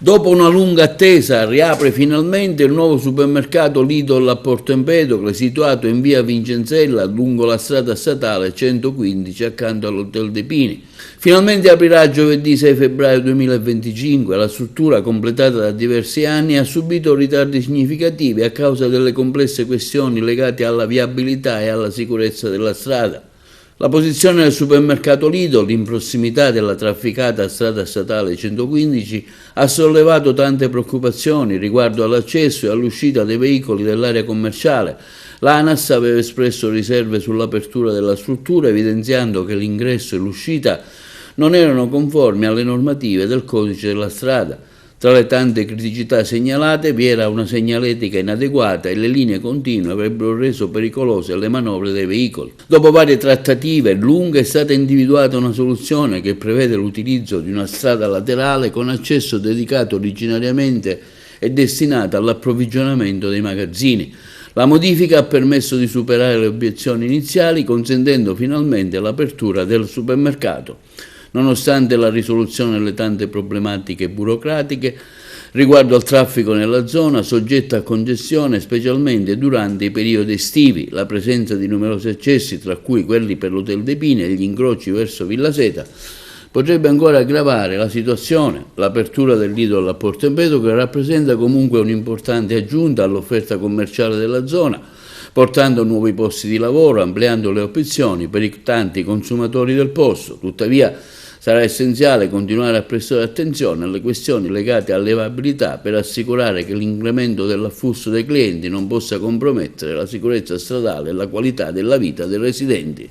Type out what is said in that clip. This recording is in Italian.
Dopo una lunga attesa riapre finalmente il nuovo supermercato Lidl a Porto Empedocle, situato in via Vincenzella lungo la strada statale 115 accanto all'Hotel De Pini. Finalmente aprirà giovedì 6 febbraio 2025, la struttura, completata da diversi anni, ha subito ritardi significativi a causa delle complesse questioni legate alla viabilità e alla sicurezza della strada. La posizione del supermercato Lidl in prossimità della trafficata strada statale 115 ha sollevato tante preoccupazioni riguardo all'accesso e all'uscita dei veicoli dell'area commerciale. L'ANAS aveva espresso riserve sull'apertura della struttura, evidenziando che l'ingresso e l'uscita non erano conformi alle normative del codice della strada. Tra le tante criticità segnalate vi era una segnaletica inadeguata e le linee continue avrebbero reso pericolose le manovre dei veicoli. Dopo varie trattative lunghe è stata individuata una soluzione che prevede l'utilizzo di una strada laterale con accesso dedicato originariamente e destinata all'approvvigionamento dei magazzini. La modifica ha permesso di superare le obiezioni iniziali, consentendo finalmente l'apertura del supermercato. Nonostante la risoluzione delle tante problematiche burocratiche riguardo al traffico nella zona, soggetta a congestione specialmente durante i periodi estivi, la presenza di numerosi accessi, tra cui quelli per l'Hotel De Pini e gli incroci verso Villa Seta, potrebbe ancora aggravare la situazione. L'apertura del Lidl a Porto Empedocle rappresenta comunque un'importante aggiunta all'offerta commerciale della zona, portando nuovi posti di lavoro, ampliando le opzioni per i tanti consumatori del posto. Tuttavia, sarà essenziale continuare a prestare attenzione alle questioni legate all'evabilità per assicurare che l'incremento dell'afflusso dei clienti non possa compromettere la sicurezza stradale e la qualità della vita dei residenti.